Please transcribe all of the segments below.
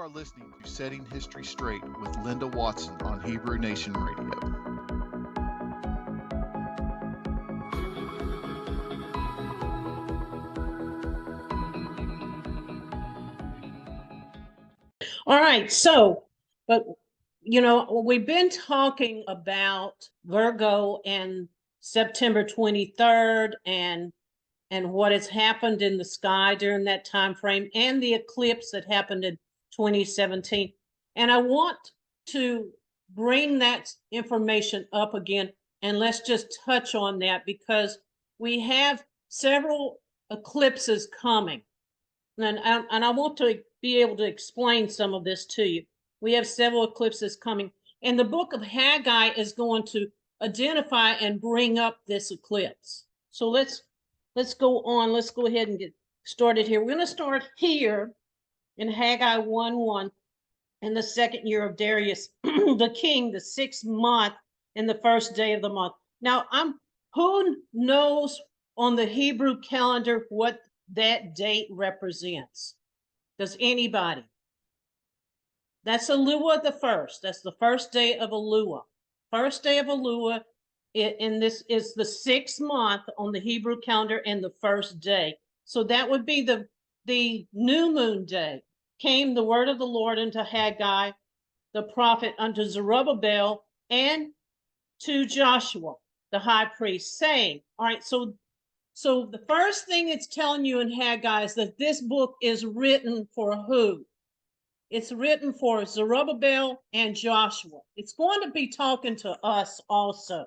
are listening to Setting History Straight with Linda Watson on Hebrew Nation Radio. All right, but we've been talking about Virgo and September 23rd and what has happened in the sky during that time frame and the eclipse that happened in 2017. And I want to bring that information up again, and let's just touch on that because we have several eclipses coming. And I want to be able to explain some of this to you. We have several eclipses coming, and the Book of Haggai is going to identify and bring up this eclipse. So let's go on. Let's go ahead and get started here. We're going to start here in Haggai 1:1 in the second year of Darius the king, the 6th month, in the first day of the month. Now, who knows on the Hebrew calendar what that date represents? Does anybody? That's Elul the first. That's the first day of Elul. First day of Elul, and this is the 6th month on the Hebrew calendar and the first day. So that would be the new moon day. Came the word of the Lord unto Haggai, the prophet, unto Zerubbabel, and to Joshua, the high priest, saying, all right, so the first thing it's telling you in Haggai is that this book is written for who? It's written for Zerubbabel and Joshua. It's going to be talking to us also.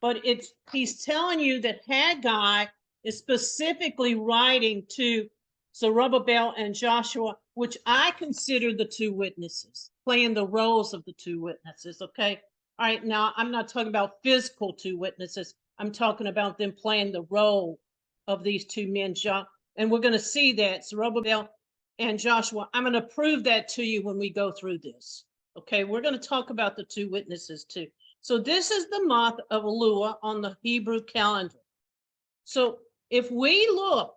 But he's telling you that Haggai is specifically writing to Zerubbabel and Joshua, which I consider the two witnesses, playing the roles of the two witnesses, okay? All right, now I'm not talking about physical two witnesses. I'm talking about them playing the role of these two men, and we're going to see that, Zerubbabel and Joshua. I'm going to prove that to you when we go through this. Okay, we're going to talk about the two witnesses too. So this is the month of Elul on the Hebrew calendar. So if we look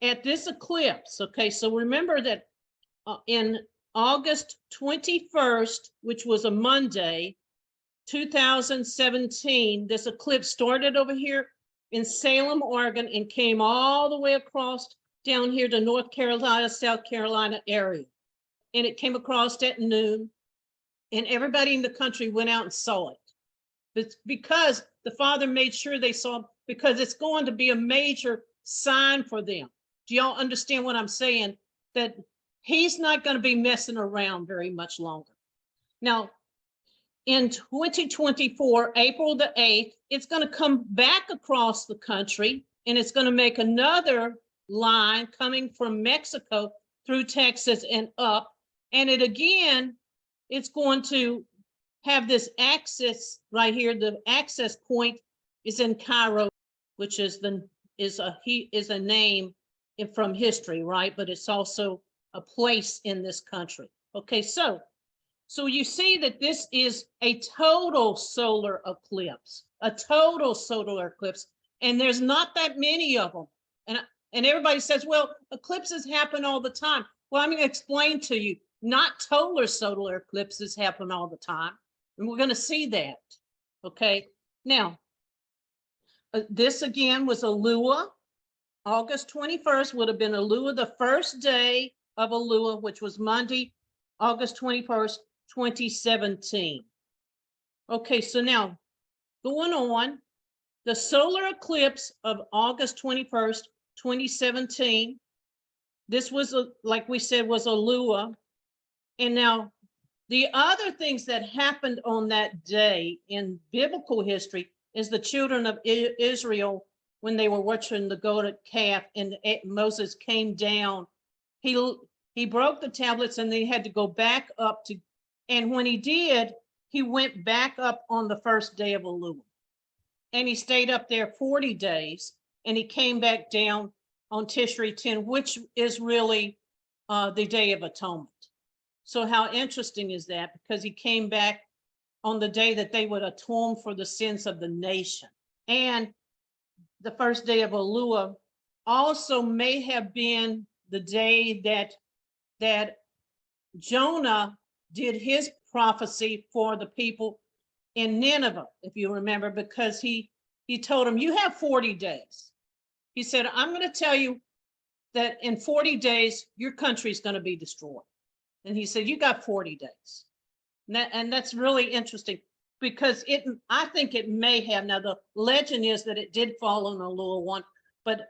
at this eclipse, okay, so remember that in August 21st, which was a Monday, 2017, this eclipse started over here in Salem, Oregon, and came all the way across down here to North Carolina, South Carolina area. And it came across at noon, and everybody in the country went out and saw it. It's because the Father made sure they saw, because it's going to be a major sign for them. Do y'all understand what I'm saying? That he's not going to be messing around very much longer. Now, in 2024, April the 8th, it's going to come back across the country, and it's going to make another line coming from Mexico through Texas and up. And it's going to have this axis right here. The access point is in Cairo, which is a name from history, right? But it's also a place in this country. Okay, so you see that this is a total solar eclipse, and there's not that many of them. And everybody says, well, eclipses happen all the time. Well, I'm going to explain to you, not total solar eclipses happen all the time. And we're going to see that. Okay. Now, this again was Elul. August 21st would have been Elul, the first day of Elul, which was Monday, August 21st, 2017. Okay, so now going on, the solar eclipse of August 21st, 2017, this was, like we said, was Elul. And now the other things that happened on that day in biblical history is the children of Israel, when they were watching the golden calf and Moses came down, he broke the tablets and they had to go back up to, and when he did, he went back up on the first day of Elul. And he stayed up there 40 days, and he came back down on Tishri 10, which is really the Day of Atonement. So how interesting is that? Because he came back on the day that they would atone for the sins of the nation. And the first day of Elul also may have been the day that Jonah did his prophecy for the people in Nineveh, if you remember, because he told them, you have 40 days. He said, I'm going to tell you that in 40 days, your country is going to be destroyed. And he said, you got 40 days. And that's really interesting because I think it may have. Now, the legend is that it did fall on a little one, but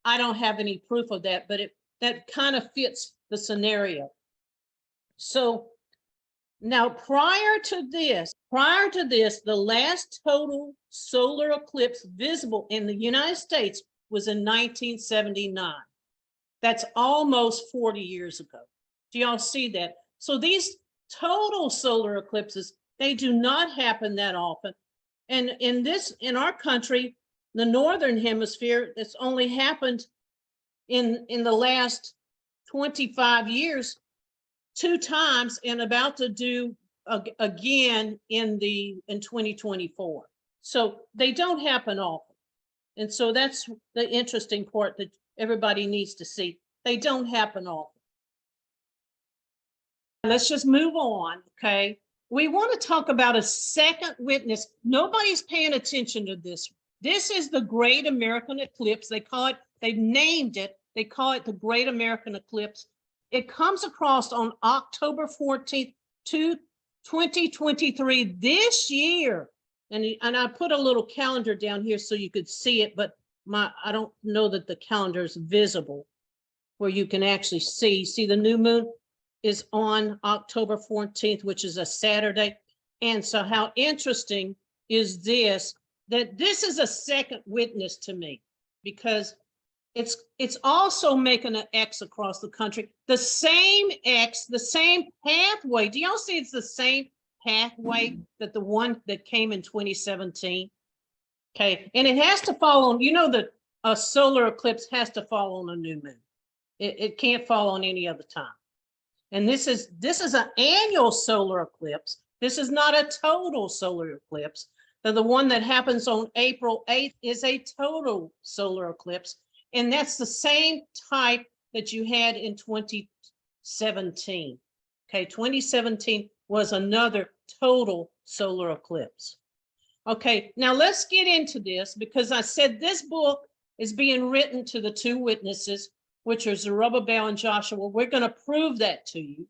I don't have any proof of that, but that kind of fits the scenario. So now prior to this, the last total solar eclipse visible in the United States was in 1979. That's almost 40 years ago. Do y'all see that? So these total solar eclipses, they do not happen that often. And in our country, the northern hemisphere, it's only happened in the last 25 years, 2 times, and about to do again in 2024. So they don't happen often. And so that's the interesting part that everybody needs to see. They don't happen often. Let's just move on, okay? We want to talk about a second witness. Nobody's paying attention to this. This is the Great American Eclipse. They call it, they've named it, they call it the Great American Eclipse. It comes across on October 14th, 2023, this year. And I put a little calendar down here so you could see it, but I don't know that the calendar is visible where you can actually see the new moon is on October 14th, which is a Saturday. And so how interesting is this, that this is a second witness to me, because it's also making an X across the country. The same X, the same pathway. Do y'all see it's the same pathway that the one that came in 2017? Okay, and it has to fall on, you know, that a solar eclipse has to fall on a new moon. It can't fall on any other time. And this is an annual solar eclipse. This is not a total solar eclipse. The one that happens on April 8th is a total solar eclipse. And that's the same type that you had in 2017. Okay, 2017 was another total solar eclipse. Okay, now let's get into this, because I said this book is being written to the 2 witnesses, which are Zerubbabel and Joshua. We're going to prove that to you.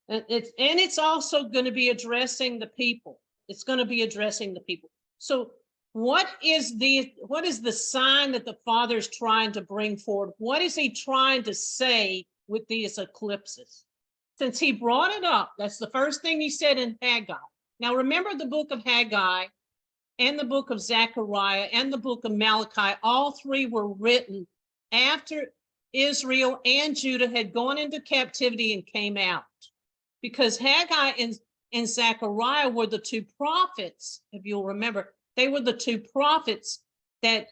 And it's also going to be addressing the people. It's going to be addressing the people. So what is the sign that the Father is trying to bring forward? What is he trying to say with these eclipses? Since he brought it up, that's the first thing he said in Haggai. Now remember, the book of Haggai and the book of Zechariah and the book of Malachi, all 3 were written after Israel and Judah had gone into captivity and came out. Because Haggai and Zechariah were the 2 prophets, if you'll remember. They were the 2 prophets that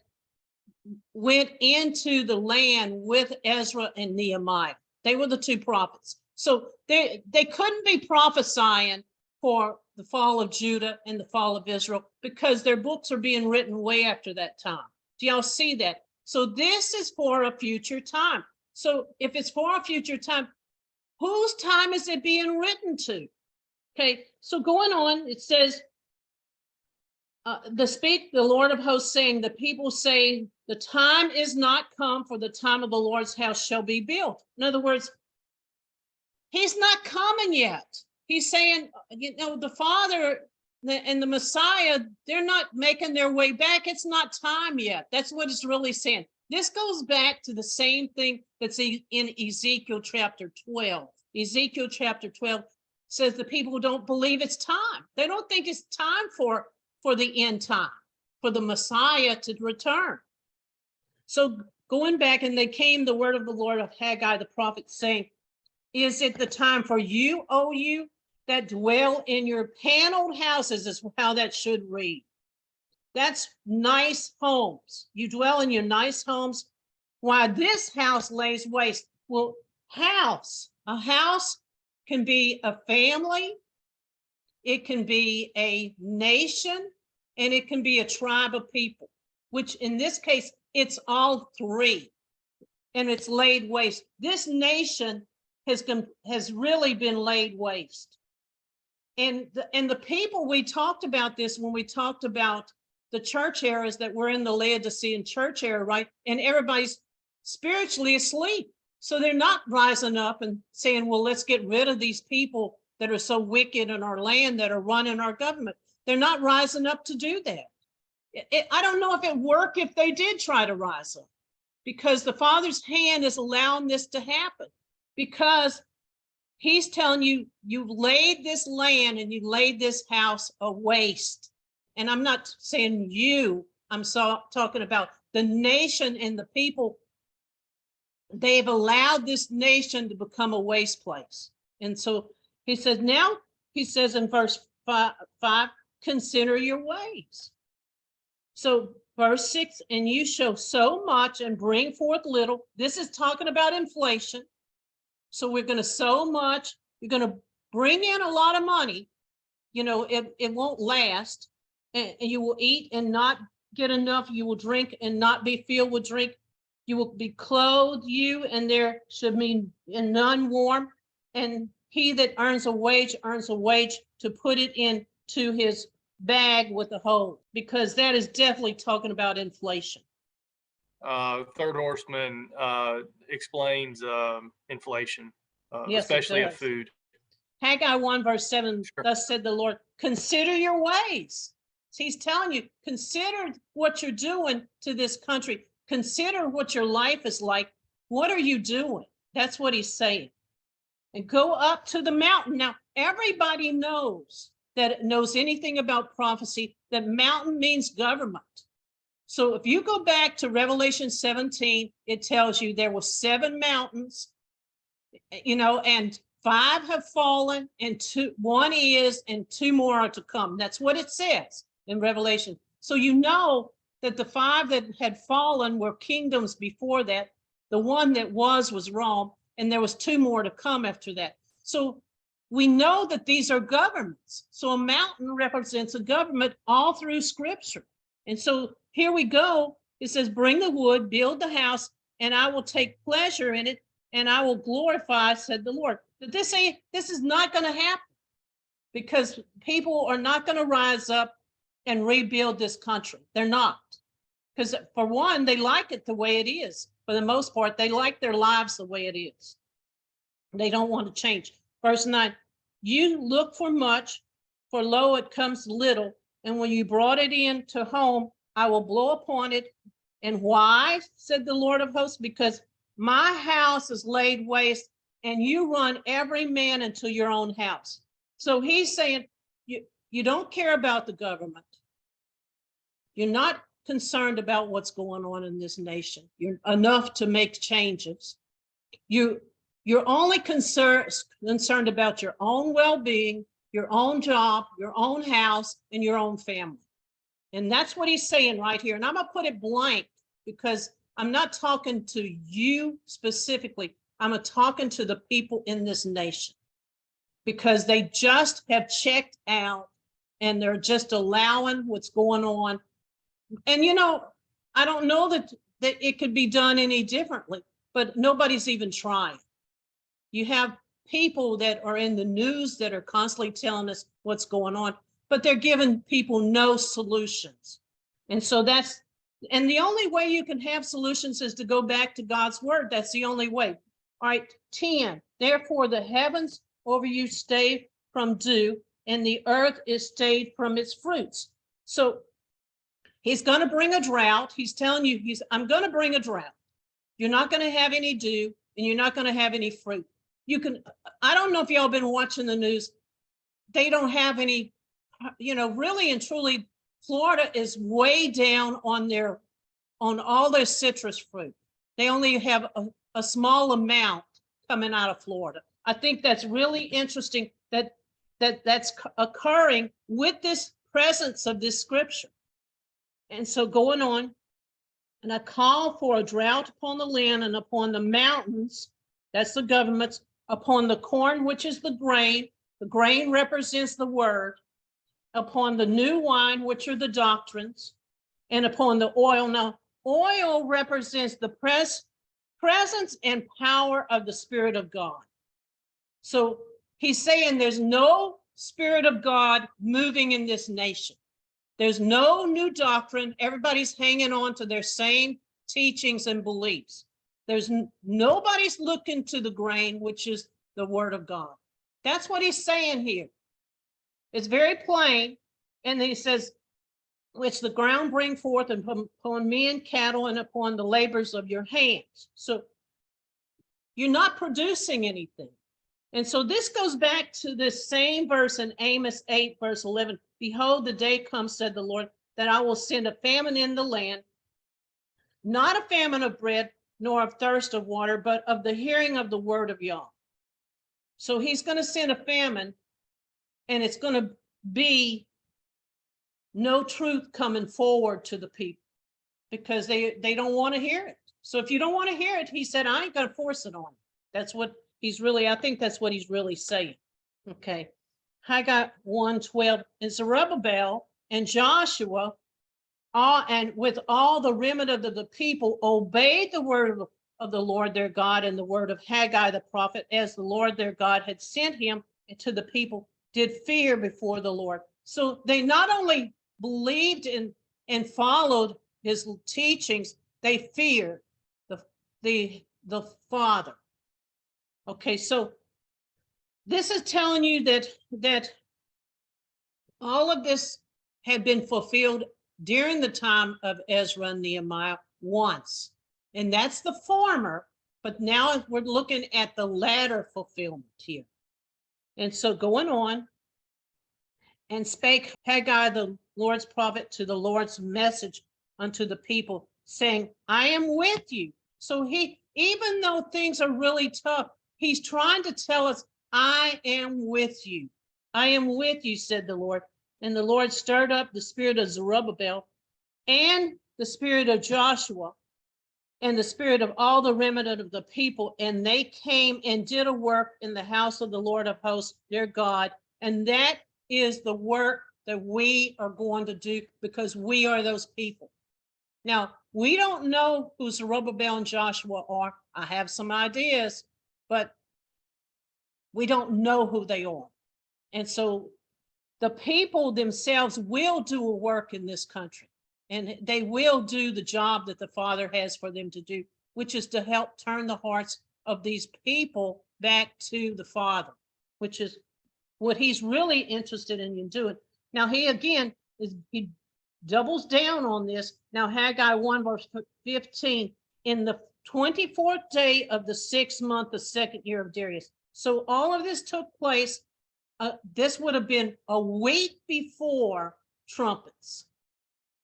went into the land with Ezra and Nehemiah. They were the 2 prophets. So they couldn't be prophesying for the fall of Judah and the fall of Israel, because their books are being written way after that time. Do y'all see that? So this is for a future time. So if it's for a future time, whose time is it being written to? Okay, so going on, it says, the Lord of hosts saying, the people say, the time is not come, for the time of the Lord's house shall be built. In other words, he's not coming yet. He's saying, you know, the Father and the Messiah, they're not making their way back. It's not time yet. That's what it's really saying. This goes back to the same thing that's in Ezekiel chapter 12. Ezekiel chapter 12 says the people don't believe it's time. They don't think it's time for the end time, for the Messiah to return. So going back, and they came the word of the Lord of Haggai the prophet, saying, is it the time for you, O you that dwell in your paneled houses, is how that should read. That's nice homes. You dwell in your nice homes while this house lays waste. Well, a house can be a family, it can be a nation, and it can be a tribe of people, which in this case, it's all 3, and it's laid waste. This nation has really been laid waste. And the people, we talked about this when we talked about the church eras, that we're in the Laodicean church era, right? And everybody's spiritually asleep. So they're not rising up and saying, well, let's get rid of these people that are so wicked in our land, that are running our government. They're not rising up to do that. I don't know if it worked if they did try to rise up, because the Father's hand is allowing this to happen, because he's telling you, you've laid this land and you laid this house a waste. And I'm not saying you, I'm talking about the nation and the people. They've allowed this nation to become a waste place. And so he says, now he says in verse 5, consider your ways. So verse 6, and you shall sow much and bring forth little. This is talking about inflation. So we're going to sow much. You're going to bring in a lot of money. You know, it won't last. And you will eat and not get enough. You will drink and not be filled with drink. You will be clothed, you, and there should be none warm. And he that earns a wage to put it into his bag with a hole, because that is definitely talking about inflation. Third horseman explains inflation, Yes, especially of food. Haggai 1 verse 7, sure. Thus said the Lord, consider your ways. So he's telling you, consider what you're doing to this country. Consider what your life is like. What are you doing? That's what he's saying. And go up to the mountain. Now, everybody knows anything about prophecy, that mountain means government. So if you go back to Revelation 17, it tells you there were 7 mountains, you know, and 5 have fallen, and 1 is, and 2 more are to come. That's what it says in Revelation. So you know that the 5 that had fallen were kingdoms before that. The one that was Rome, and there was 2 more to come after that. So we know that these are governments. So a mountain represents a government all through Scripture. And so here we go. It says, bring the wood, build the house, and I will take pleasure in it, and I will glorify, said the Lord. But this is not going to happen, because people are not going to rise up and rebuild this country. They're not. Because for one, they like it the way it is. For the most part, they like their lives the way it is. They don't want to change. Verse 9, you look for much, for lo, it comes little. And when you brought it in to home, I will blow upon it. And why, said the Lord of hosts? Because my house is laid waste, and you run every man into your own house. So he's saying, you don't care about the government. You're not concerned about what's going on in this nation. You're enough to make changes. You're only concerned about your own well-being, your own job, your own house, and your own family. And that's what he's saying right here. And I'm going to put it blank, because I'm not talking to you specifically. I'm talking to the people in this nation, because they just have checked out and they're just allowing what's going on. And, you know, I don't know that it could be done any differently, but nobody's even trying. You have people that are in the news that are constantly telling us what's going on, but they're giving people no solutions. And so and the only way you can have solutions is to go back to God's word. That's the only way. All right, 10, therefore the heavens over you stay from dew, and the earth is stayed from its fruits. So he's going to bring a drought. He's telling you, I'm going to bring a drought. You're not going to have any dew, and you're not going to have any fruit. I don't know if y'all been watching the news. They don't have any, you know, really and truly, Florida is way down on all their citrus fruit. They only have a small amount coming out of Florida. I think that's really interesting that's occurring with this presence of this scripture. And so going on, and I call for a drought upon the land and upon the mountains, that's the governments, upon the corn, which is the grain represents the word, upon the new wine, which are the doctrines, and upon the oil. Now, oil represents the presence and power of the Spirit of God. So he's saying there's no Spirit of God moving in this nation. There's no new doctrine. Everybody's hanging on to their same teachings and beliefs. Nobody's looking to the grain, which is the word of God. That's what he's saying here. It's very plain. And then he says, which the ground bring forth upon me and cattle and upon the labors of your hands. So you're not producing anything. And so this goes back to this same verse in Amos 8, verse 11. Behold, the day comes, said the Lord, that I will send a famine in the land, not a famine of bread, nor of thirst of water, but of the hearing of the word of Yah. So he's going to send a famine, and it's going to be no truth coming forward to the people because they don't want to hear it. So if you don't want to hear it, he said, I ain't going to force it on you. That's what he's really, I think that's what he's really saying. Okay. Haggai 1:12, and Zerubbabel and Joshua, and with all the remnant of the people, obeyed the word of the Lord their God and the word of Haggai the prophet, as the Lord their God had sent him to the people, did fear before the Lord. So they not only believed in and followed his teachings, they feared the Father. Okay, so this is telling you that all of this had been fulfilled during the time of Ezra and Nehemiah once, and that's the former, but now we're looking at the latter fulfillment here. And so going on, and spake Haggai the Lord's prophet to the Lord's message unto the people, saying, I am with you. So he, even though things are really tough, he's trying to tell us, I am with you. I am with you, said the Lord. And the Lord stirred up the spirit of Zerubbabel and the spirit of Joshua and the spirit of all the remnant of the people. And they came and did a work in the house of the Lord of hosts, their God. And that is the work that we are going to do because we are those people. Now, we don't know who Zerubbabel and Joshua are. I have some ideas, but we don't know who they are. And so the people themselves will do a work in this country, and they will do the job that the Father has for them to do, which is to help turn the hearts of these people back to the Father, which is what he's really interested in doing. Now, he doubles down on this. Now, Haggai 1, verse 15, in the 24th day of the 6th month, the 2nd year of Darius. So all of this took place. This would have been a week before trumpets.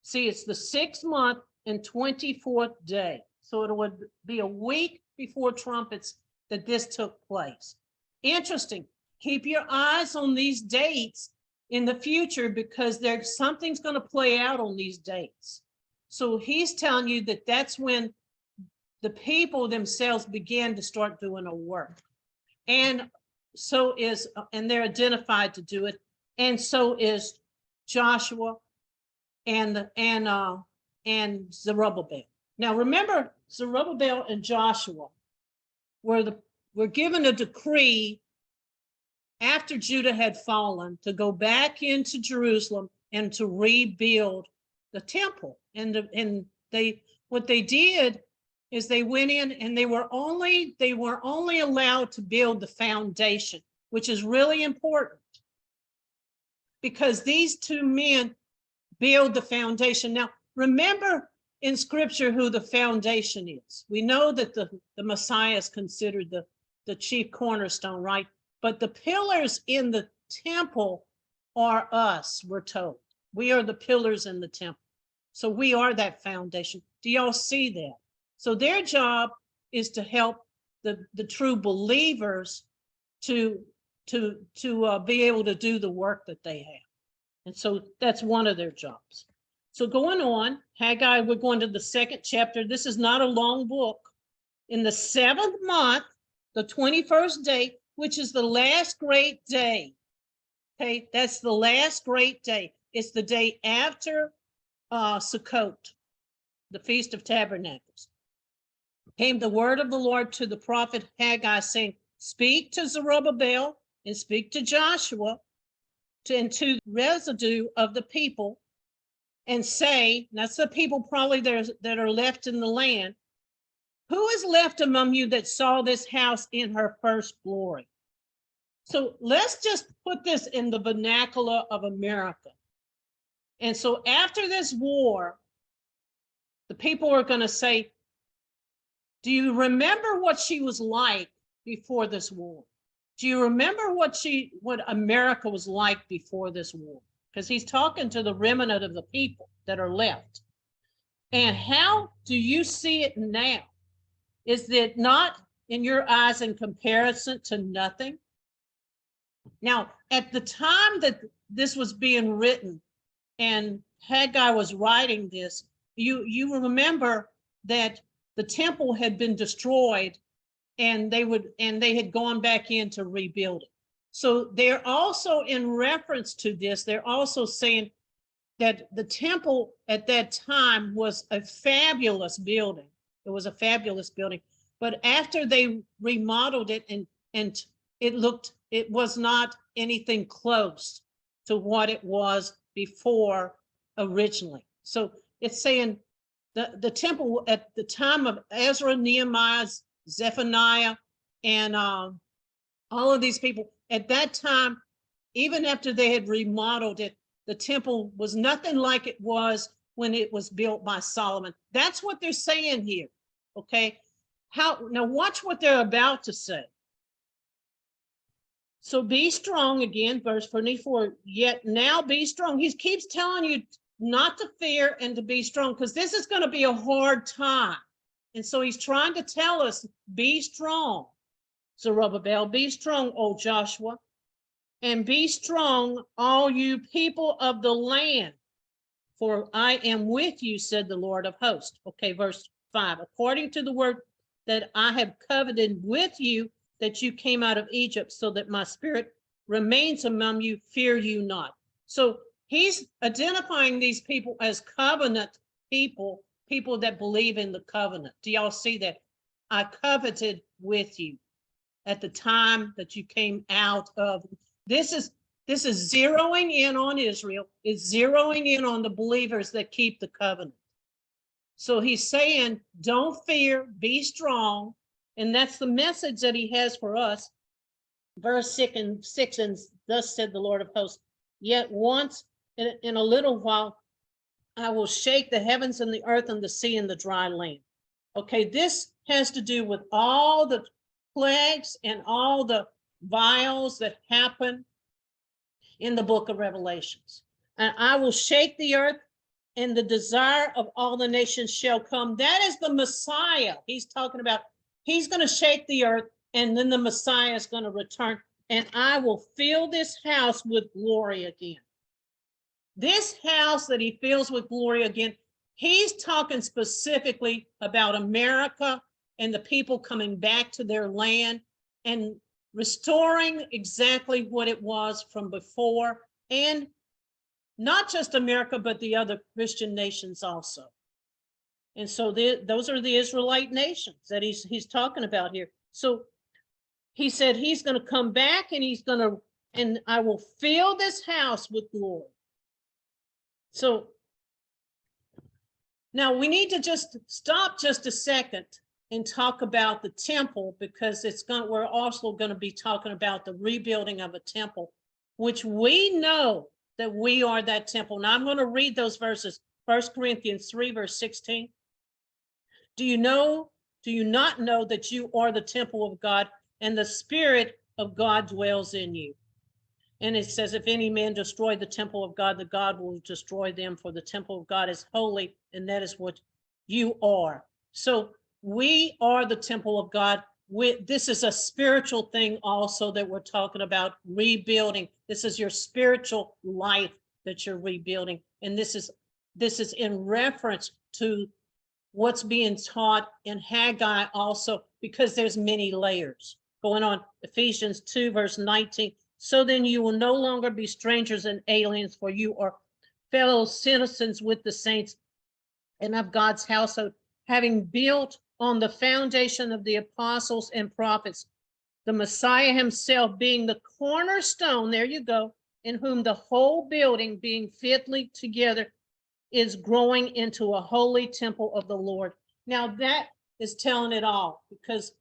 See, it's the 6th month and 24th day. So it would be a week before trumpets that this took place. Interesting. Keep your eyes on these dates in the future because there's something's going to play out on these dates. So he's telling you that that's when the people themselves began to start doing a work. And they're identified to do it. And so is Joshua and Zerubbabel. Now remember, Zerubbabel and Joshua were given a decree after Judah had fallen to go back into Jerusalem and to rebuild the temple. And what they did is they went in and they were only allowed to build the foundation, which is really important because these two men build the foundation. Now, remember in scripture who the foundation is. We know that the Messiah is considered the chief cornerstone, right? But the pillars in the temple are us, we're told. We are the pillars in the temple. So we are that foundation. Do y'all see that? So their job is to help the true believers to be able to do the work that they have. And so that's one of their jobs. So going on, Haggai, we're going to the 2nd chapter. This is not a long book. In the 7th month, the 21st day, which is the last great day. Okay, that's the last great day. It's the day after Sukkot, the Feast of Tabernacles. Came the word of the Lord to the prophet Haggai, saying, speak to Zerubbabel and speak to Joshua and to the residue of the people and say, that's the people probably that are left in the land, who is left among you that saw this house in her first glory? So let's just put this in the vernacular of America. And so after this war, the people are going to say, do you remember what she was like before this war? Do you remember what America was like before this war? Because he's talking to the remnant of the people that are left. And how do you see it now? Is it not in your eyes in comparison to nothing? Now, at the time that this was being written and Haggai was writing this, you remember that the temple had been destroyed and they had gone back in to rebuild it. So they're also, in reference to this, they're also saying that the temple at that time was a fabulous building. It was a fabulous building. But after they remodeled it and it was not anything close to what it was before originally. So it's saying the temple at the time of Ezra, Nehemiah, Zephaniah, and all of these people, at that time, even after they had remodeled it, the temple was nothing like it was when it was built by Solomon. That's what they're saying here, okay? Now watch what they're about to say. So be strong, again, verse 24, yet now be strong. He keeps telling you not to fear and to be strong, because this is going to be a hard time. And so he's trying to tell us, be strong, Zerubbabel, be strong, O Joshua, and be strong, all you people of the land, for I am with you, said the Lord of hosts. Okay, verse 5, according to the word that I have covenanted with you, that you came out of Egypt, so that my spirit remains among you, fear you not. So he's identifying these people as covenant people, people that believe in the covenant. Do y'all see that? I covenanted with you at the time that you came out of. This is zeroing in on Israel. It's zeroing in on the believers that keep the covenant. So he's saying, don't fear, be strong. And that's the message that he has for us. Verse 6, and thus said the Lord of hosts, yet once in a little while, I will shake the heavens and the earth and the sea and the dry land. Okay, this has to do with all the plagues and all the vials that happen in the book of Revelations. And I will shake the earth, and the desire of all the nations shall come. That is the Messiah he's talking about. He's going to shake the earth, and then the Messiah is going to return, and I will fill this house with glory again. This house that he fills with glory again, he's talking specifically about America and the people coming back to their land and restoring exactly what it was from before, and not just America, but the other Christian nations also. And so those are the Israelite nations that he's talking about here. So he said he's going to come back, and I will fill this house with glory. So now we need to just stop just a second and talk about the temple, because we're also going to be talking about the rebuilding of a temple, which we know that we are that temple. Now I'm going to read those verses. 1 Corinthians 3, verse 16. Do you not know that you are the temple of God, and the Spirit of God dwells in you? And it says, if any man destroy the temple of God, the God will destroy them, for the temple of God is holy, and that is what you are. So we are the temple of God. This is a spiritual thing also that we're talking about, rebuilding. This is your spiritual life that you're rebuilding. And this is in reference to what's being taught in Haggai also, because there's many layers going on. Ephesians 2, verse 19. So then you will no longer be strangers and aliens, for you are fellow citizens with the saints and of God's household, having built on the foundation of the apostles and prophets, the Messiah himself being the cornerstone, there you go, in whom the whole building being fitly together is growing into a holy temple of the Lord. Now that is telling it all, because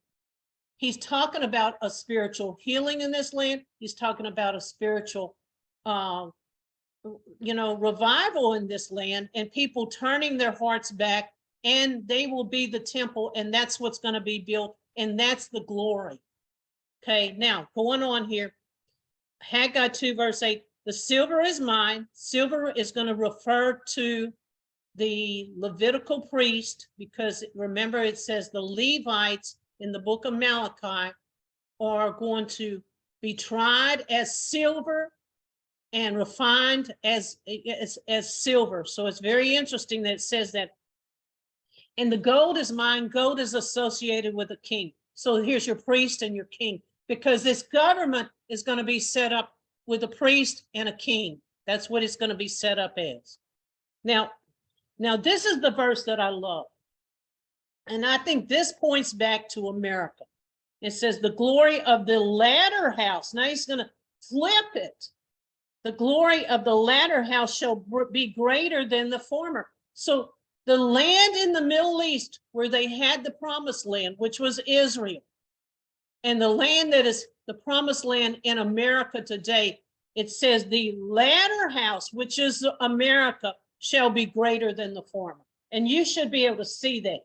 he's talking about a spiritual healing in this land. He's talking about a spiritual, revival in this land, and people turning their hearts back, and they will be the temple, and that's what's going to be built, and that's the glory. Okay, now going on here, Haggai 2 verse 8, the silver is mine. Silver is going to refer to the Levitical priest, because remember it says the Levites in the book of Malachi are going to be tried as silver and refined as silver. So it's very interesting that it says that. And the gold is mine. Gold is associated with a king. So here's your priest and your king, because this government is going to be set up with a priest and a king. That's what it's going to be set up as. Now this is the verse that I love. And I think this points back to America. It says the glory of the latter house. Now he's going to flip it. The glory of the latter house shall be greater than the former. So the land in the Middle East where they had the promised land, which was Israel, and the land that is the promised land in America today, it says the latter house, which is America, shall be greater than the former. And you should be able to see that.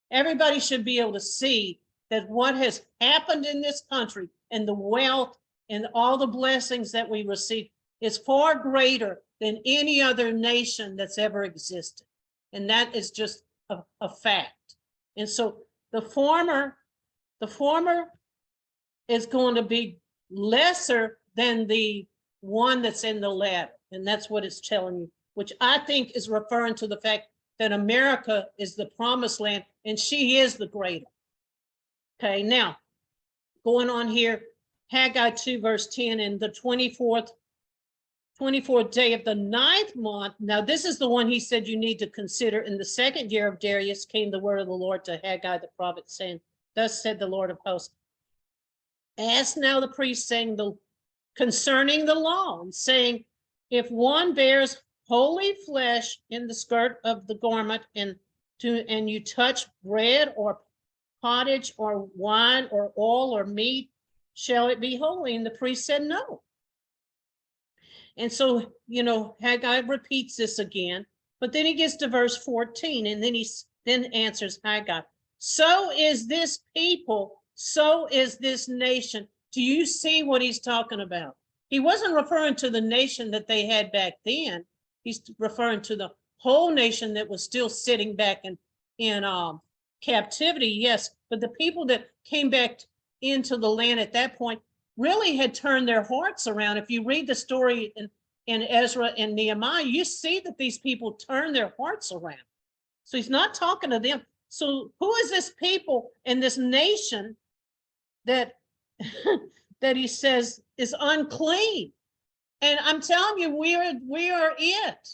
Everybody should be able to see that what has happened in this country and the wealth and all the blessings that we receive is far greater than any other nation that's ever existed. And that is just a fact. And so the former is going to be lesser than the one that's in the latter. And that's what it's telling you, which I think is referring to the fact that America is the promised land and she is the greater. Okay, now going on here, Haggai 2 verse 10, in the 24th day of the 9th month. Now this is the one he said you need to consider. In the 2nd year of Darius came the word of the Lord to Haggai the prophet, saying, thus said the Lord of hosts, ask now the priest, saying concerning the law, and saying, if one bears holy flesh in the skirt of the garment, and you touch bread or pottage or wine or oil or meat, shall it be holy? And the priest said no. And so, Haggai repeats this again, but then he gets to verse 14, and then he answers Haggai. So is this people, so is this nation. Do you see what he's talking about? He wasn't referring to the nation that they had back then. He's referring to the whole nation that was still sitting back in captivity, yes, but the people that came back into the land at that point really had turned their hearts around. If you read the story in Ezra and Nehemiah, you see that these people turned their hearts around. So he's not talking to them. So who is this people and this nation that that he says is unclean? And I'm telling you, we are it.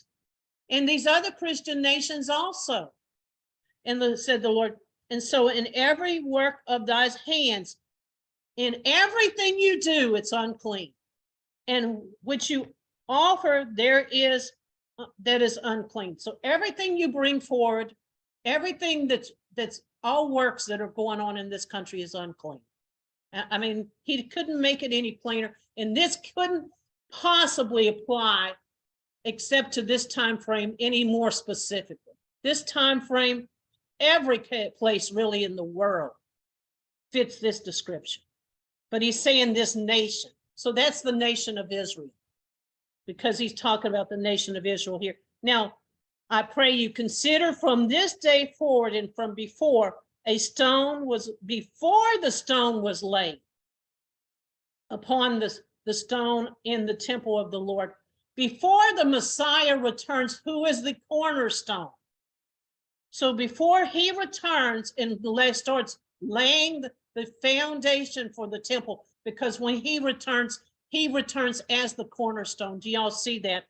And these other Christian nations also. And said the Lord, and so in every work of thy hands, in everything you do, it's unclean. And which you offer, there is that is unclean. So everything you bring forward, everything that's all works that are going on in this country is unclean. I mean, he couldn't make it any plainer. And this couldn't possibly apply except to this time frame any more specifically. This time frame, every place really in the world fits this description. But he's saying this nation. So that's the nation of Israel, because he's talking about the nation of Israel here. Now, I pray you consider from this day forward and from before the stone was laid upon the stone in the temple of the Lord. Before the Messiah returns, who is the cornerstone? So before he returns and starts laying the foundation for the temple, because when he returns as the cornerstone. Do y'all see that?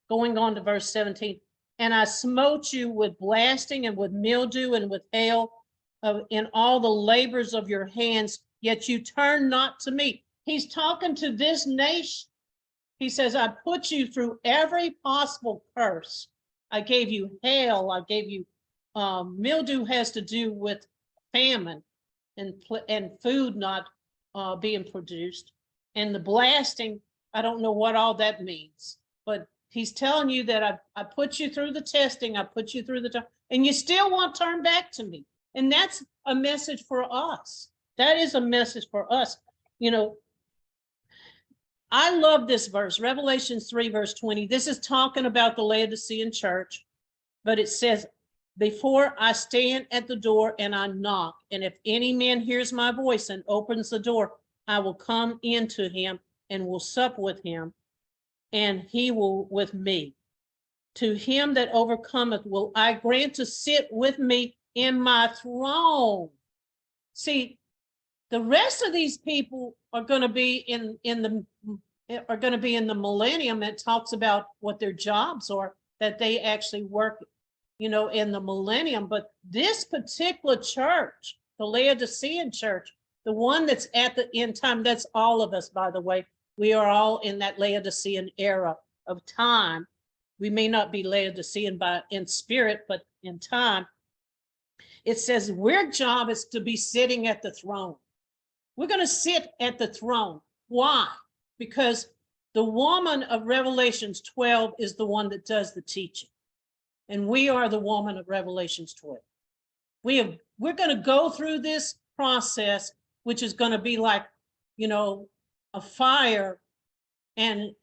Going on to verse 17. And I smote you with blasting and with mildew and with hail, in all the labors of your hands, yet you turn not to me. He's talking to this nation. He says, I put you through every possible curse. I gave you hail. I gave you mildew has to do with famine and food not being produced. And the blasting, I don't know what all that means, but he's telling you that I put you through the testing. I put you through the, and you still won't turn back to me. And that's a message for us. That is a message for us. You know, I love this verse, Revelation 3, verse 20. This is talking about the Laodicean church, but it says, before I stand at the door and I knock, and if any man hears my voice and opens the door, I will come into him and will sup with him, and he will with me. To him that overcometh will I grant to sit with me in my throne. See, the rest of these people are going to be in the millennium. It talks about what their jobs are, that they actually work, you know, in the millennium. But this particular church, the Laodicean church, the one that's at the end time, that's all of us, by the way. We are all in that Laodicean era of time. We may not be Laodicean in spirit, but in time. It says our job is to be sitting at the throne. We're going to sit at the throne. Why? Because the woman of Revelations 12 is the one that does the teaching. And we are the woman of Revelations 12. We're going to go through this process, which is going to be like, you know, a fire and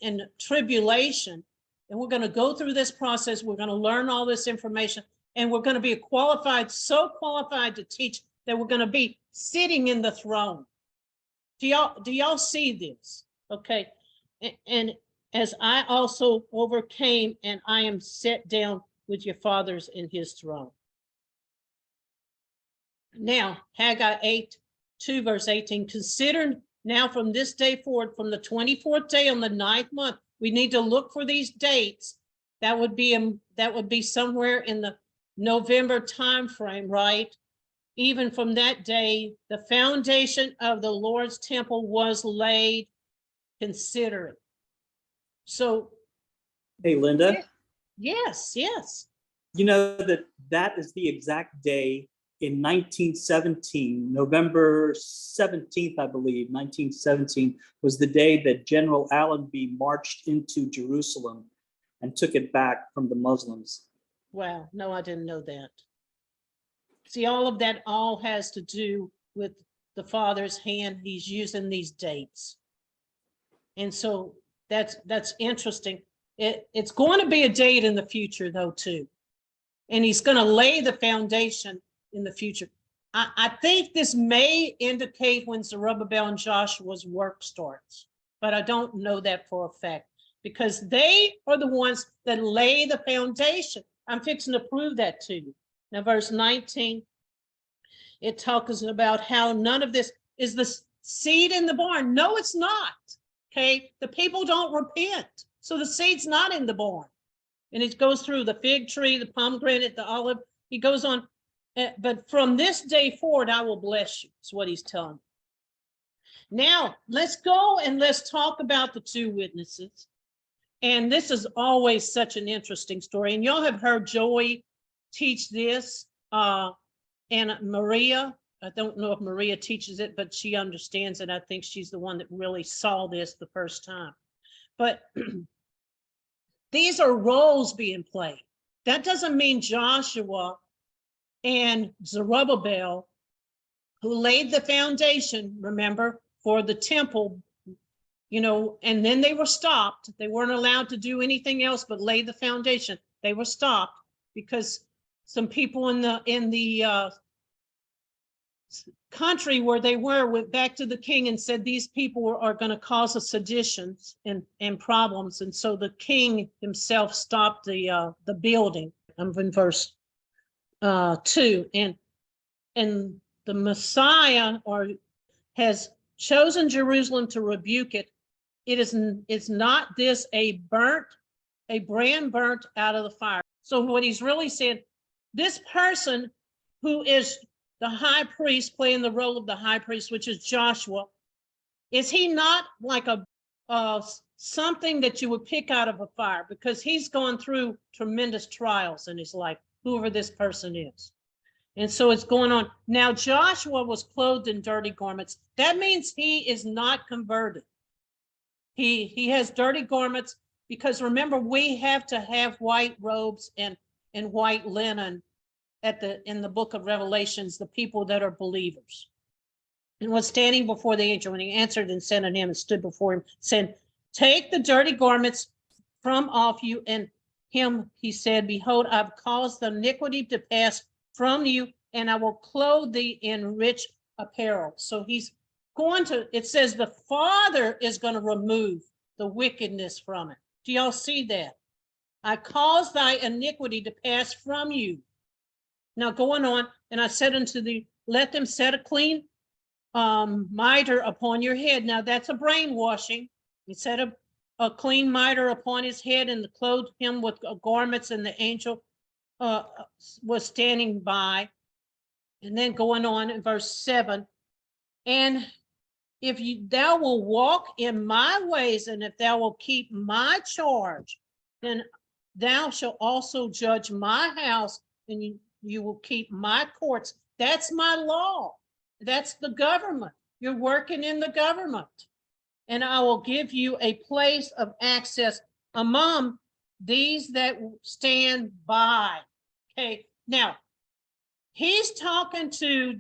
tribulation. And we're going to go through this process. We're going to learn all this information. And we're going to be so qualified to teach that we're going to be sitting in the throne. Do y'all see this? Okay. And as I also overcame, and I am set down with your fathers in his throne. Now, Haggai 8:2, verse 18, consider now from this day forward, from the 24th day on the 9th month, we need to look for these dates. That would be somewhere in the November timeframe, right? Even from that day, the foundation of the Lord's temple was laid. Consider it. So, hey, Linda. Yes. You know that is the exact day in 1917, November 17th, I believe, 1917 was the day that General Allenby marched into Jerusalem and took it back from the Muslims. Wow, no, I didn't know that. See, all of that all has to do with the Father's hand. He's using these dates. And so that's interesting. It's going to be a date in the future, though, too. And he's going to lay the foundation in the future. I think this may indicate when Zerubbabel and Joshua's work starts, but I don't know that for a fact, because they are the ones that lay the foundation. I'm fixing to prove that to you. Now, verse 19, it talks about how none of this is the seed in the barn. No, it's not. Okay, the people don't repent, so the seed's not in the barn. And it goes through the fig tree, the pomegranate, the olive. He goes on, but from this day forward, I will bless you. Is what he's telling me. Now, let's go and let's talk about the two witnesses. And this is always such an interesting story. And y'all have heard Joey teach this, and Maria. I don't know if Maria teaches it, but she understands it. I think she's the one that really saw this the first time. But these are roles being played. That doesn't mean Joshua and Zerubbabel, who laid the foundation, remember, for the temple, you know, and then they were stopped. They weren't allowed to do anything else but lay the foundation. They were stopped because some people in the country where they went back to the king and said these people are going to cause us seditions and problems, and so the king himself stopped the building. I'm in verse 2, and the Messiah has chosen Jerusalem to rebuke it. It's not this a brand burnt out of the fire. So what he's really saying, this person who is the high priest playing the role of the high priest, which is Joshua, is he not like a something that you would pick out of a fire? Because he's gone through tremendous trials in his life, whoever this person is. And so it's going on. Now, Joshua was clothed in dirty garments. That means he is not converted. He has dirty garments, because remember, we have to have white robes and white linen in the book of Revelations, the people that are believers. And was standing before the angel, and he answered and said unto him, and stood before him, saying, take the dirty garments from off you. And him he said, behold, I've caused the iniquity to pass from you, and I will clothe thee in rich apparel. So he's going to, it says the Father is going to remove the wickedness from it. Do y'all see that? I cause thy iniquity to pass from you. Now going on, and I said unto thee, let them set a clean mitre upon your head. Now that's a brainwashing. He set a clean mitre upon his head and clothed him with garments, and the angel was standing by. And then going on in verse 7, and if thou will walk in my ways, and if thou will keep my charge, then thou shalt also judge my house, and you will keep my courts. That's my law. That's the government. You're working in the government. And I will give you a place of access among these that stand by. Okay, now he's talking to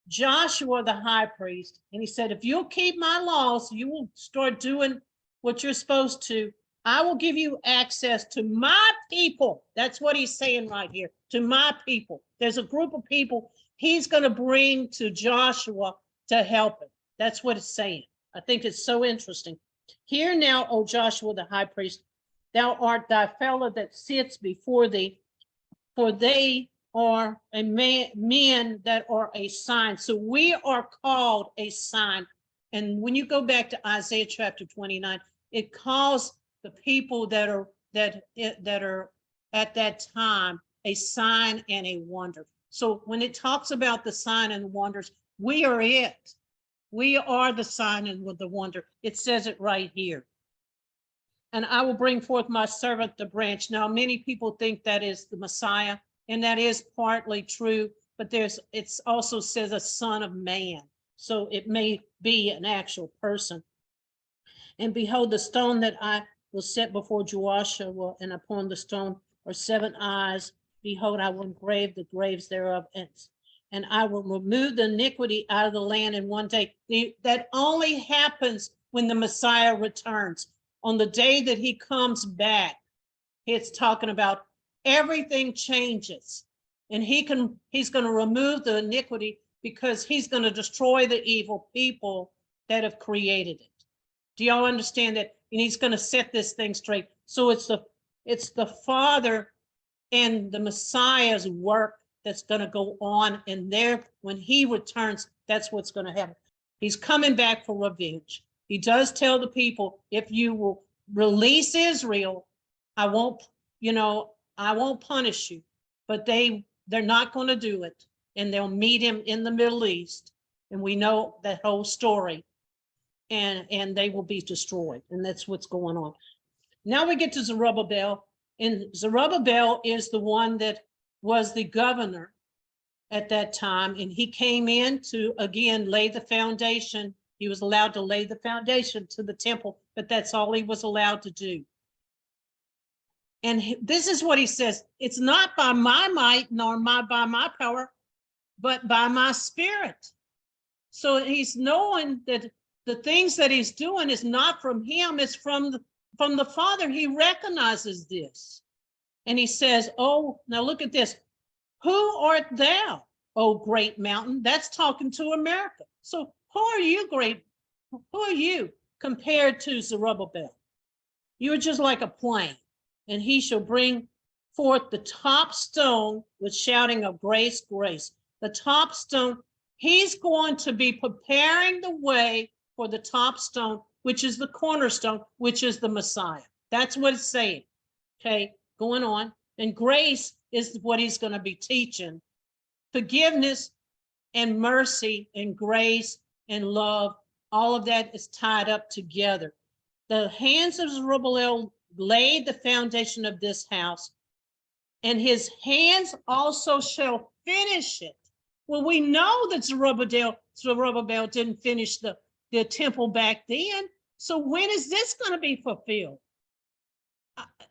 Joshua, the high priest, and he said, if you'll keep my laws, you will start doing what you're supposed to. I will give you access to my people. That's what he's saying right here, to my people. There's a group of people he's going to bring to Joshua to help him. That's what it's saying. I think it's so interesting. Hear now, O Joshua, the high priest, thou art thy fellow that sits before thee, for they are a men that are a sign. So we are called a sign. And when you go back to Isaiah chapter 29, it calls the people that are at that time a sign and a wonder. So when it talks about the sign and the wonders, we are it. We are the sign and the wonder. It says it right here. And I will bring forth my servant the branch. Now, many people think that is the Messiah, and that is partly true, but it also says a son of man. So it may be an actual person. And behold, the stone that I will set before Joshua, and upon the stone are 7 eyes. Behold, I will engrave the graves thereof, and I will remove the iniquity out of the land in one day. That only happens when the Messiah returns. On the day that he comes back, it's talking about everything changes. And he's going to remove the iniquity, because he's going to destroy the evil people that have created it. Do y'all understand that? And he's going to set this thing straight. So it's the Father and the Messiah's work that's going to go on. And there, when he returns, that's what's going to happen. He's coming back for revenge. He does tell the people, if you will release Israel, I won't punish you. But they're not going to do it. And they'll meet him in the Middle East. And we know that whole story. And they will be destroyed. And that's what's going on. Now we get to Zerubbabel. And Zerubbabel is the one that was the governor at that time. And he came in to, again, lay the foundation. He was allowed to lay the foundation to the temple, but that's all he was allowed to do. And this is what he says: it's not by my might nor by my power, but by my spirit. So he's knowing that the things that he's doing is not from him, it's from the Father. He recognizes this. And he says, oh, now look at this. Who art thou, O great mountain? That's talking to America. So who are you, who are you compared to Zerubbabel? You are just like a plain. And he shall bring forth the top stone with shouting of grace, grace. The top stone, he's going to be preparing the way for the top stone, which is the cornerstone, which is the Messiah. That's what it's saying. Okay, going on. And grace is what he's going to be teaching. Forgiveness and mercy and grace and love, all of that is tied up together. The hands of Zerubbabel laid the foundation of this house, and his hands also shall finish it. Well, we know that Zerubbabel didn't finish the temple back then. So when is this going to be fulfilled?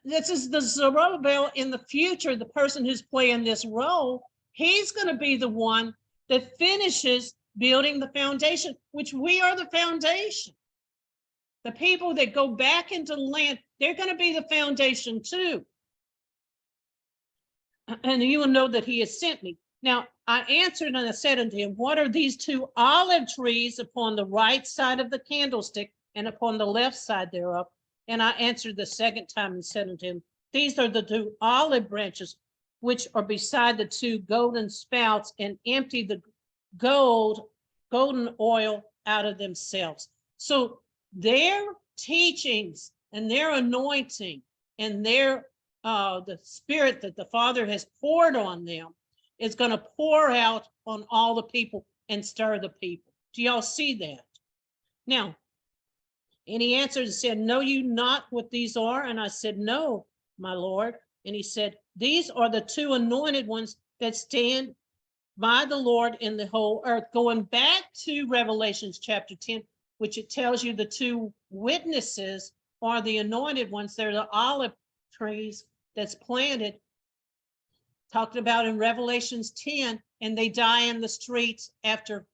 This is the Zerubbabel in the future, the person who's playing this role. He's going to be the one that finishes building the foundation, which we are the foundation. The people that go back into the land, they're going to be the foundation too. And you will know that he has sent me. Now, I answered and I said unto him, what are these two olive trees upon the right side of the candlestick and upon the left side thereof? And I answered the second time and said unto him, these are the two olive branches which are beside the two golden spouts, and empty the golden oil out of themselves. So their teachings and their anointing and their the spirit that the Father has poured on them is going to pour out on all the people and stir the people. Do y'all see that? Now, and he answered and said, know you not what these are? And I said, no, my Lord. And he said, these are the two anointed ones that stand by the Lord in the whole earth. Going back to Revelations chapter 10, which it tells you the two witnesses are the anointed ones. They're the olive trees that's planted, talked about in Revelations 10, and they die in the streets after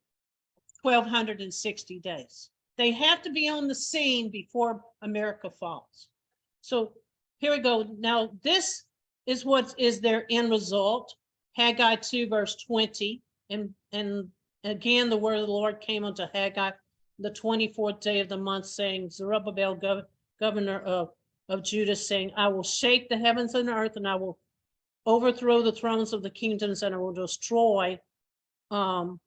1,260 days. They have to be on the scene before America falls. So here we go. Now, this is what is their end result. Haggai 2, verse 20. And again, the word of the Lord came unto Haggai the 24th day of the month, saying, Zerubbabel, governor of Judah, saying, I will shake the heavens and the earth, and I will overthrow the thrones of the kingdoms, and I will destroy, the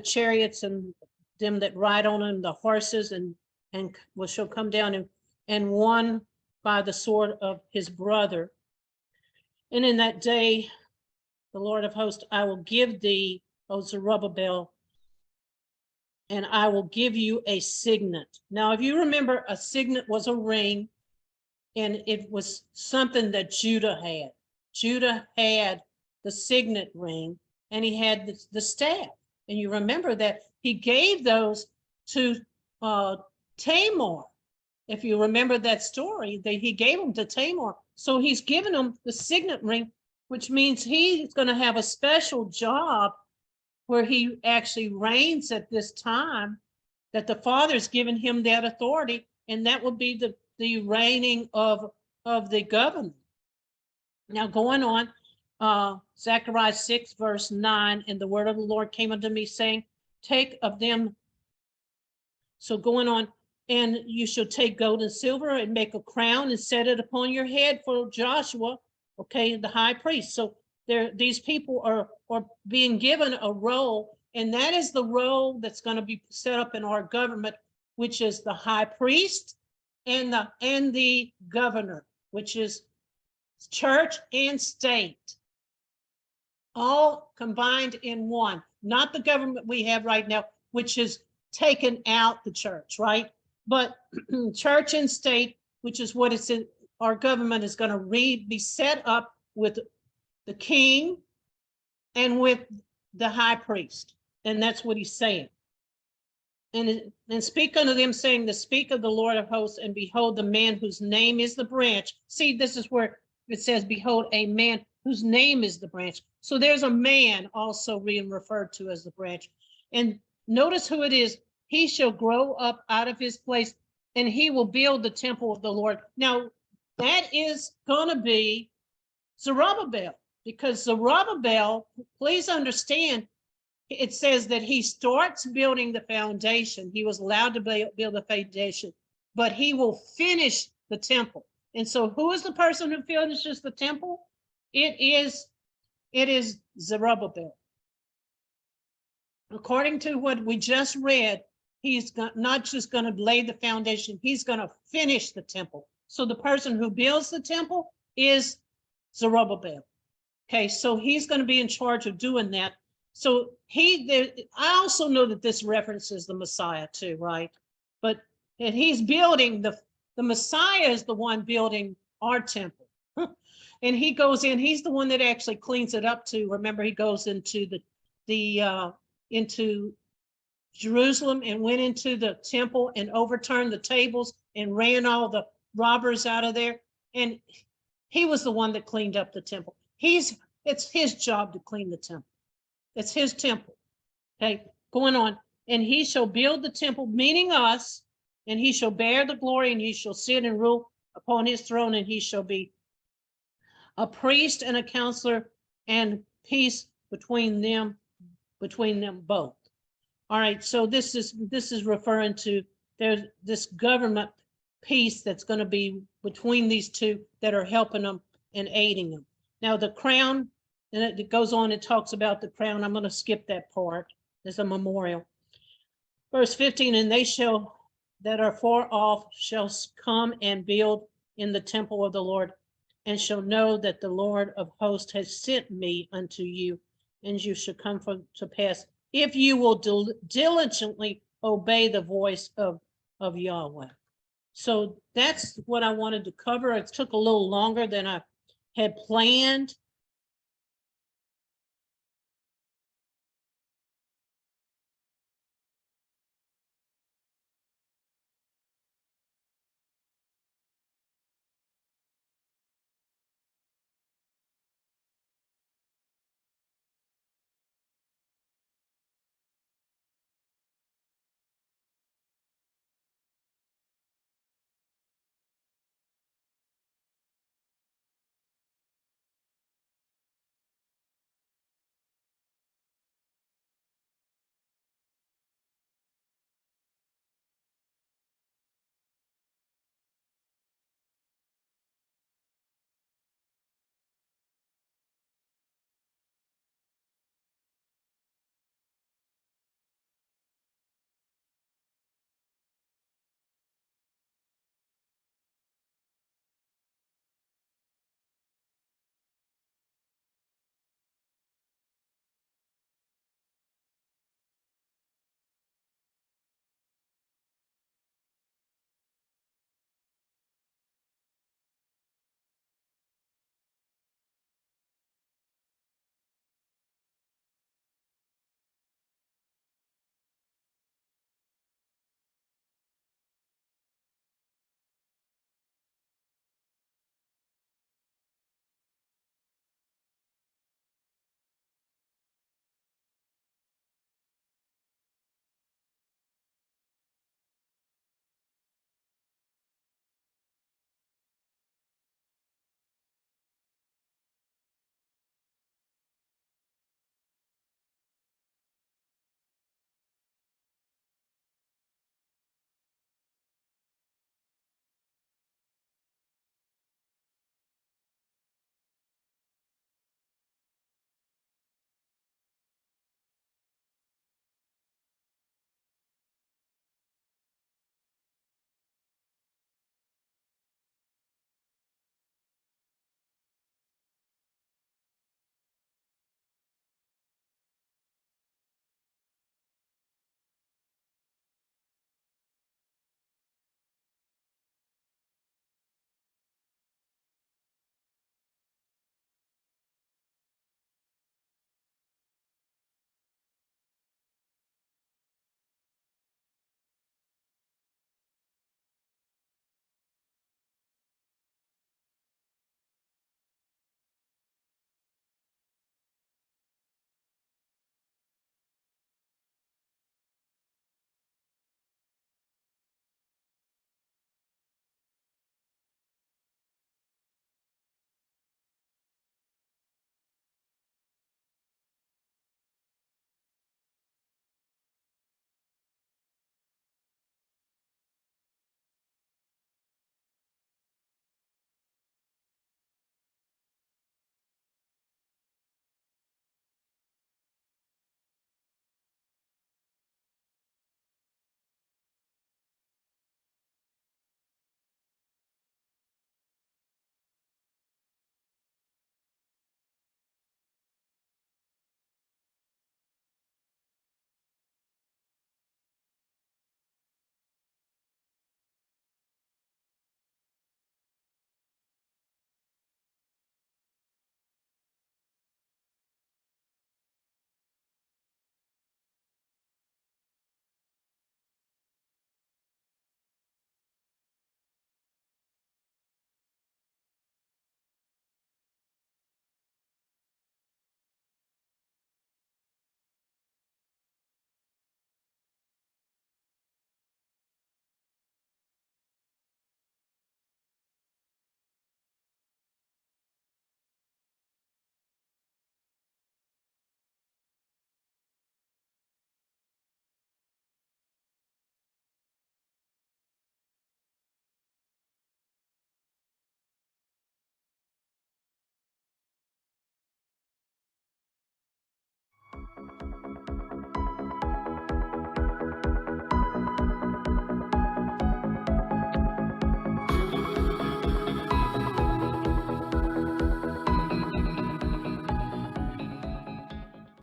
chariots and them that ride on them, the horses, and shall come down and one by the sword of his brother. And in that day, the Lord of hosts, I will give thee, O Zerubbabel, and I will give you a signet. Now, if you remember, a signet was a ring, and it was something that Judah had. Judah had the signet ring, and he had the staff. And you remember that he gave those to Tamar. If you remember that story, that he gave them to Tamar. So he's given them the signet ring, which means he's going to have a special job where he actually reigns at this time, that the Father's given him that authority, and that would be the reigning of the governor. Now going on, Zechariah 6, verse 9, and the word of the Lord came unto me, saying, take of them. So going on, and you shall take gold and silver and make a crown and set it upon your head for Joshua, okay, the high priest. So these people are being given a role, and that is the role that's going to be set up in our government, which is the high priest and the governor, which is church and state, all combined in one. Not the government we have right now, which is taken out the church, right? But church and state, which is what it's in, our government is going to be set up with the king and with the high priest. And that's what he's saying. And speak unto them, saying, the speak of the Lord of hosts, and behold, the man whose name is the branch. See, this is where it says, behold, a man whose name is the branch. So there's a man also being referred to as the branch. And notice who it is. He shall grow up out of his place, and he will build the temple of the Lord. Now, that is going to be Zerubbabel, because Zerubbabel, please understand, it says that he starts building the foundation. He was allowed to build the foundation, but he will finish the temple. And so who is the person who finishes the temple? It is Zerubbabel. According to what we just read, he's not just going to lay the foundation, he's going to finish the temple. So the person who builds the temple is Zerubbabel. Okay, so he's going to be in charge of doing that. So I also know that this references the Messiah too, right? But and he's building the Messiah is the one building our temple. And he goes in, he's the one that actually cleans it up too. Remember, he goes into into Jerusalem and went into the temple and overturned the tables and ran all the robbers out of there. And he was the one that cleaned up the temple. It's his job to clean the temple. It's his temple. Okay, going on. And he shall build the temple, meaning us, and he shall bear the glory, and he shall sit and rule upon his throne, and he shall be a priest and a counselor, and peace between them both. All right, so this is referring to there's this government peace that's going to be between these two that are helping them and aiding them. Now the crown, and it goes on, it talks about the crown. I'm going to skip that part. There's a memorial. Verse 15, and they that are far off shall come and build in the temple of the Lord, and shall know that the Lord of hosts has sent me unto you, and you shall come to pass if you will diligently obey the voice of Yahweh. So that's what I wanted to cover. It took a little longer than I had planned.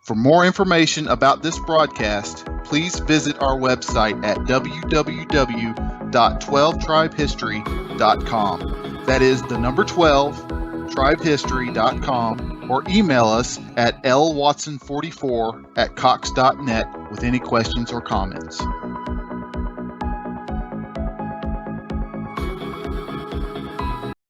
For more information about this broadcast, please visit our website at www.12tribehistory.com. That is the number 12, tribehistory.com, or email us at lwatson44@cox.net with any questions or comments.